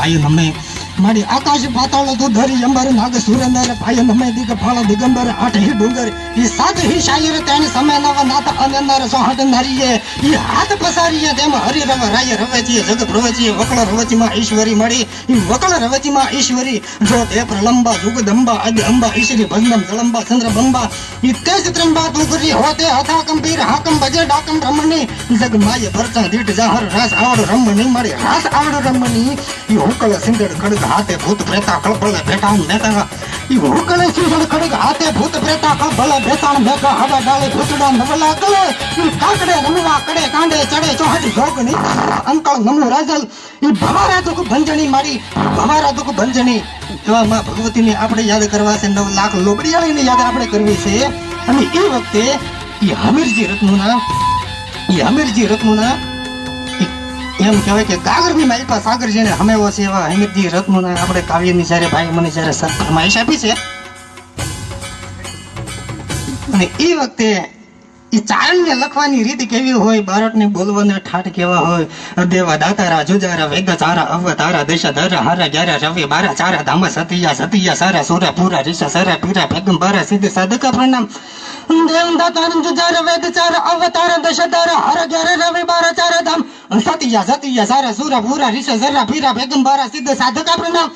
ભાઈ નમે મારી આકાશ પાતાળ તો ધરી અંબર નાગ સુરેન્દ્ર ભાઈ નમે દિગ ફાળ દિગંબર આઠ હી ડુંગર ઈ સાત હી શાયર તેણ સમય નવ નાથ અનંદર સોહટ નરીએ ઈ હાથ પસારીએ તેમ હરિ રવ રાય રવેચી જગત રવેચી વકળ રવેચી માં ઈશ્વરી મળી ઈ વકળ રવેચી માં ઈશ્વરી જો તે પ્રલંબા જુગદંબા અદ અંબા ઈશ્વરી ભજનમ જલંબા ચંદ્ર બંબા ઈ તેજ ત્રંબા તુગરી હોતે હથા કંબીર હાકમ બજે ડાકમ રમણી જગ માય ભરતા દીઠ જાહર રાસ આવડ રમણી મળી રાસ આવડ રમણી ઈ હુકળ સિંગડ ખડગ હાથે ભૂત પ્રેતા કળબળ બેટાણ મેતા ઈ હુકળ સિંગડ ખડગ હાથે ભૂત પ્રેતા કળબળ બેટાણ મેકા હવા ડાળે ભૂતડા નવલા કળે ઈ કાકડે રમવા કડે કાંડે ચડે ચોહટ જોગણી અંકળ નમો રાજલ ઈ ભવારા દુખ ભંજણી મારી ભવારા દુખ ભંજણી એવા માં ભગવતીને આપણે યાદ કરવા છે 9 લાખ લોબડિયાળીને યાદ આપણે કરવી છે અને એ વખતે ઈ હમીરજી રત્નુના એમ કહેવાય કે ગાગરની માલિકા સાગર જેને હમેવો છે એવા હમીરજી રત્નુના આપણે કાવ્યની જ્યારે ભાઈ મને જ્યારે ફરમાઈશ આપી છે અને એ વખતે એ ચારણને લખવાની રીત કેવી હોય બાળકને બોલવાના ઠાઠ કેવા હોય દેવા દાતારા જુજારા વેગા ચારા અવતારા દેશા ધરા હારા ગ્યારા રવિ બારા ચારા ધામા સતિયા સારા સુરા પૂરા રીસા સારા પીરા પેગંબારા સિદ્ધ સાધકા પ્રણામ દેવ દાતારા જુજારા વેગ ચારા અવતારા દેશા ધરા હારા ગ્યારા રવિ બારા ચારા ધામ સતિયા સારા સુરા પૂરા રીસા સરા પીરા પેગંબારા સિદ્ધ સાધકા પ્રણામ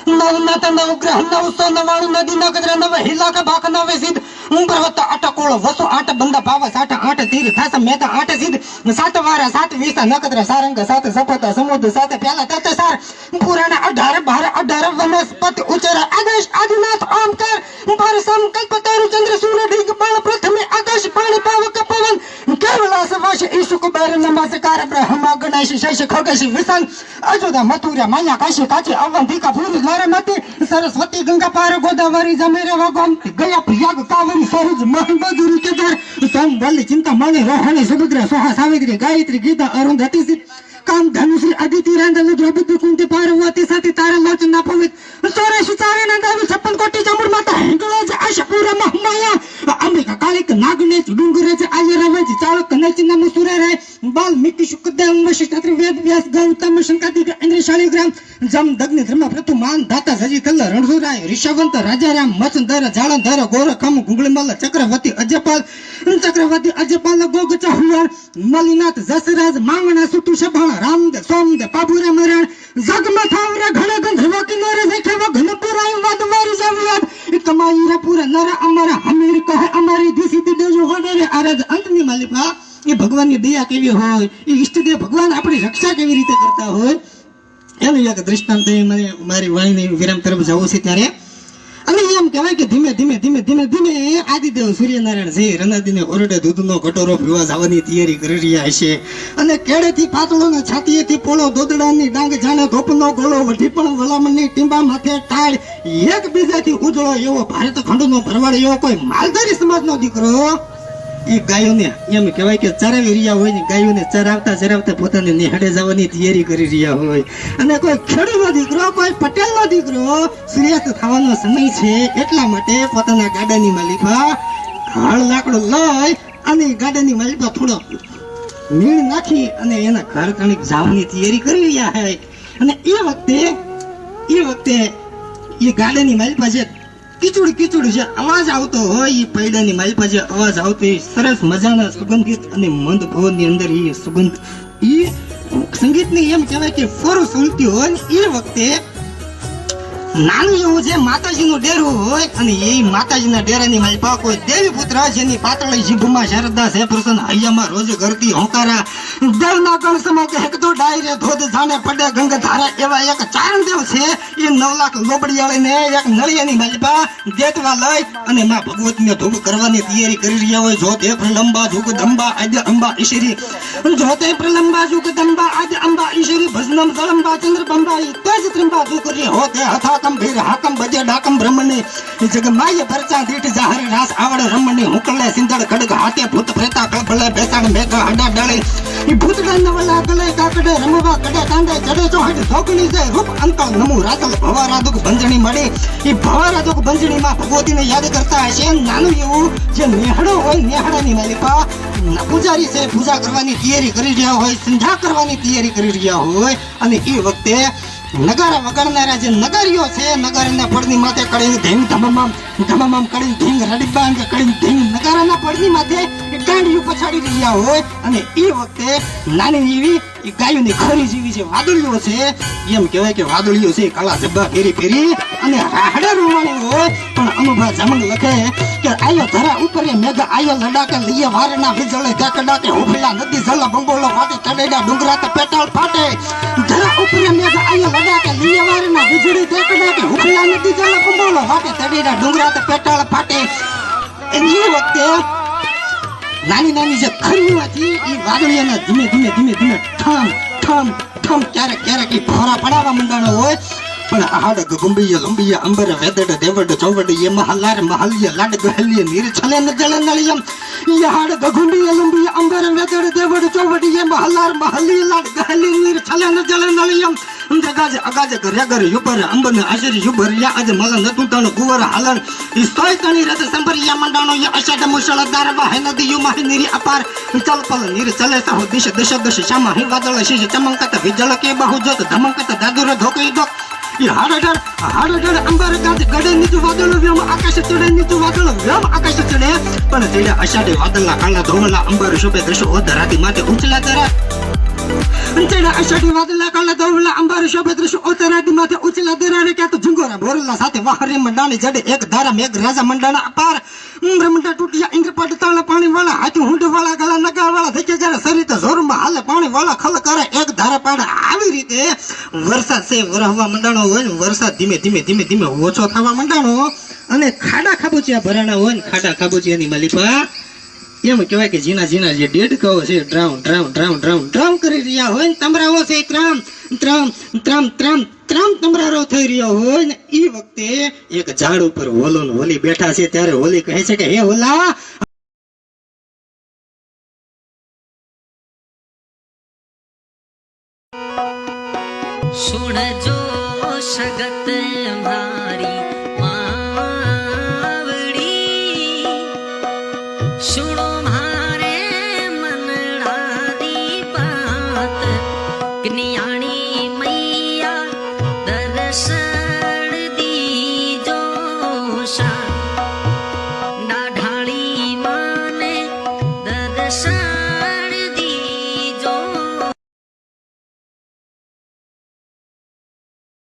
નવ ગ્રહ નવ સો 99 નદી ના કદરા નવ હિલા કા બાક નવે સિદ્ધ પર્વત આટ કોળ વસો આટ બંદા પાવા સાઠ આઠ તીર થાસ મેતા આઠ સિદ્ધ સાત વારા સાત વીસા નકદ્ર સારંગ સાત સફતા સમુદ્ર સાત પ્યાલા તત સાર પુરાણા 18 12 વનસ્પતિ ઉચર આદેશ આદિનાથ ઓમકાર પર સંકલ્પ તારુ ચંદ્ર સૂર્ય ડીગ બાણ પ્રથમે આકાશ પાણી પાવક પવન કેવલાસ વાશ ઈશુ કુબેર નમસ્કાર બ્રહ્મા ગણેશ શૈશ ખગેશ વિસન અજોદા મથુરા માયા કાશી કાચી અવંતિકા ભૂલ નારમતી સરસ્વતી ગંગા પાર ગોદાવરી જમેરે વગમ ગયા પ્રયાગ કાવરી સરોજ મહાબદુરી કેદાર સંભલ ચિંતા મણિ રોહિણી સુભદ્રા સોહા સાવિત્રી ગાયત્રી ગીતા અરુંધતી કામ ધનુશ્રી અદિતિ રાંધલ દ્રૌપદી કુંતી પાર્વતી સતી તારા લોચના પવિત 84 ચારે નંદાવી 56 કોટી ચામુંડ માતા હિંગળજ આશપુરા મહામાયા અંબિકા કાલિક નાગનેચ ડુંગરેચ આયરવજ ચાળક નચિના મુસુરે રે બાલ્મીકી શુકદેવ વશિષ્ઠ વેદ વ્યાસ ગૌતમ શંકાદિક ઇન્દ્રશાળી ગ્રામ જમ દગ્નિ ધર્મ પ્રતુમાન દાતા સજી કલ્લ રણસુરાય ઋષવંત રાજારામ મચંદર જાળંધર ગોરખમ ગુંગળમલ ચક્રવર્તી અજયપાલ ગોગ ચાહુવાણ મલિનાથ જસરાજ માંગણા સુતુ સભાણ રામદેવ સોમદેવ પાબુરા મરણ જગમથાવરા ઘણ ગંધર્વ કિનારે દેખવા ઘનપુરાય વાદવારી જવિયાદ કમાઈરા પૂરા નર અમર હમીર કહે અમારી દિશી દેજો વડરે આરજ અંતની માલિકા એ ભગવાનની દયા કેવી હોય એ ઈષ્ટદેવ ભગવાન આપણી રક્ષા કેવી રીતે કરતા હોય એનું એક દૃષ્ટાંત મને મારી વાણીની વિરામ તરફ જવું છે ત્યારે અને એમ કહેવાય કે ધીમે ધીમે આદિદેવ સૂર્યનારાયણ છે રનાદીને ઓરડે દૂધનો કટોરો પીવા જવાની તૈયારી કરી રહ્યા હશે અને કેળેથી પાતળો ને છાતીએથી પોળો દોદડાની ડાંગ જાણે ધોપનો ગોળો વઢી પણ વલામણની ટીંબા માથે ટાળ એકબીજાથી ઉજળો એવો ભારત ખંડનો ભરવાડ એવો કોઈ માલધારી સમાજનો દીકરો એ ગાયોને એમ કહેવાય કે ચરાવી રહ્યા હોય ને ગાયોને ચરાવતા પોતાને નિહાળે જવાની તૈયારી કરી રહ્યા હોય અને કોઈ ખેડૂતનો દીકરો કોઈ પટેલનો દીકરો સૂર્યાસ્ત થવાનો સમય છે એટલા માટે પોતાના ગાડાની માલિકા હળ લાકડો લઈ અને ગાડાની માલિકા થોડો મીણ નાખી અને એના ઘર કણિક જવાની તૈયારી કરી રહ્યા હોય અને એ વખતે એ ગાડાની માલિકા છે કીચુડ જે અવાજ આવતો હોય એ પૈડાની માલિકા જે અવાજ આવતો એ સરસ મજાના સુગંધિત અને મંદ ભવનની અંદર એ સુગંધ એ સંગીતની એમ કહેવાય કે ફોરું સુલતી હોય એ વખતે નાનું એવું જે માતાજીનું ડેરું હોય અને એ માતાજીના ડેરાની માલિકા કોઈ દેવી પુત્ર જેની પાતળી જીભમાં શરદા છે પ્રસન્ન હૈયામાં રોજ કરતી હોંકારા દેવના ગણ સમા કે હેકતો ડાયરે ધોધ જાણે પડે ગંગ ધારા એવા એક ચારણ દેવ છે એ 9 લાખ લોબડિયાળીને એક નળિયાની માલિકા દેતવા લઈ અને માં ભગવતીને ધૂપ કરવાની તૈયારી કરી રહ્યા હોય જો તે પ્રલંબા જુગદંબા આદ્ય અંબા ઈશ્વરી જો તે પ્રલંબા જુગદંબા આદ્ય અંબા ઈશ્વરી ભજનમ જળંબા ચંદ્રબંબા તેજ ત્રંબા જુકરી હો તે હથા કંભીર હાકમ બજે ડાકમ બ્રહ્મણી જગ માય પરચા દીઠ જાહર રાસ આવડ રમણી હુકલે સિંધળ ખડગ હાથે ભૂત પ્રેતા કળભલે બેસાણ મેઘા હડા ડાળી ઈ ભૂતડા નવલા ગલે કાકડે રમવા કડે કાંડે ચડે ચોહટ ધોકણી છે રૂપ અંકલ નમુ રાતલ ભવારાદુક ભંજણી મળી ઈ ભવારાદુક ભંજણીમાં ભગવતીને યાદ કરતા હશે નાનું એવું જે નેહડો હોય નેહડાની માલિકા પૂજારી છે પૂજા કરવાની તૈયારી કરી રહ્યા હોય સંધ્યા કરવાની તૈયારી કરી રહ્યા હોય અને એ વખતે નગારા વગાડનારા જે નગારીઓ છે નગારાના પડની માથે કડીને ધીંગ ધમામ ધમામ કડીને ધીંગ રડીબાંગ કડીને ધીંગ નગારાના પડની માથે ગાંડિયું પછાડી રહ્યા હોય અને એ વખતે નાની એવી એ ગાયોની ખરી જેવી જે વાદળીઓ છે એમ કહેવાય કે વાદળીઓ છે કાળા જબ્બા ફેરી ફેરી અને હાડા રૂવાણી હોય પણ અનુભા જમંગ લખે કે આયો ધરા ઉપર એ મેઘ આયો લડાકે લીએ વારના વિજળે કાકડાકે હુફલા નદી જલા બંગોળો વાટે ચડેડા ડુંગરા તે પેટાળ ફાટે ધરા ઉપર એ મેઘ આયો લડાકે લીએ વારના વિજળી કાકડાકે હુફલા નદી જલા બંગોળો વાટે ચડેડા ડુંગરા તે પેટાળ ફાટે એ વખતે નાની નાની જે ખરીઓ હતી એ વાદળીઓના ધીમે ધીમે ધીમે ધીમે ઠમ ઠમ ઠમ ક્યારેક ક્યારેક એ ભોરા પડાવવા મંડાણો હોય પણ આડ ગુંબીય લંબીય અંબર વેદડ દેવડ ચોવડ એ મહલાર મહલિય લાડ ગહલિય નીર છલે ન જળ નળિયમ એ હાડ ગુંબીય લંબીય અંબર વેદડ દેવડ ચોવડ એ મહલાર મહલિય લાડ ગહલિય નીર છલે ન જળ નળિયમ જગાજ અગાજ રેગર યુબર અંબન આશર યુબર યા અજ મલ નતું તણ ગુવર હાલણ ઈ સોય તણી રત સંભરિયા મંડાણો ય અષાઢ મુશળ દારવા હે નદીયુ માહી નીરી અપાર ચલપલ નીર ચલે સહો દિશ દશ દશ શામા હી વાદળ શીશ ચમંકત વિજળ કે બહુ જોત ધમંકત દાદુર ધોકી દો ઈ હાડડ અંબર ગાજ ગડે નીચું વાદળ વ્યોમ આકાશ ચડે નીચું વાદળ વ્યોમ આકાશ ચડે પણ તેડા અષાઢે વાદળના કાળા ધોળા અંબર શુભે દશો ઓધરાતી માથે ઉછલા તરા તેડા અષાઢે વાદળના કાળા ધોળા અંબર શુભે દશો ઓધરાતી માથે ઉછલા તરા રે ક્યાં તો ઝુંગોરા ભોરલા સાથે વાહરી મંડાણી જડે એક ધારા મેઘ રાજા મંડાણા અપાર બ્રહ્મંડા તૂટિયા ઇન્દ્રપટ તાળા પાણી વાળા હાથી હુંડ વાળા ગળા નગા વાળા દેખે જ્યારે સરિત જોરમાં હાલે પાણી વાળા ખલ કરે એક ધારા પાડા આવી રીતે વરસાદ છે વરહવા મંડાણો હોય ને વરસાદ ધીમે ધીમે ધીમે ધીમે ઓછો થવા મંડાણો અને ખાડા ખાબોચિયા ભરાણા હોય ને ખાડા ખાબોચિયાની માલિપા એમ કહેવાય કે ઝીણા ઝીણા જે ડેડકાઓ છે drown drown drown drown drown કરી રહ્યા હોય ને તમરાઓ છે ત્રામ ત્રામ ત્રામ ત્રામ ત્રામ તમરારો થઈ રહ્યો હોય ને એ વખતે એક ઝાડ ઉપર હોલો ને હોલી બેઠા છે ત્યારે હોલી કહે છે કે હે હોલા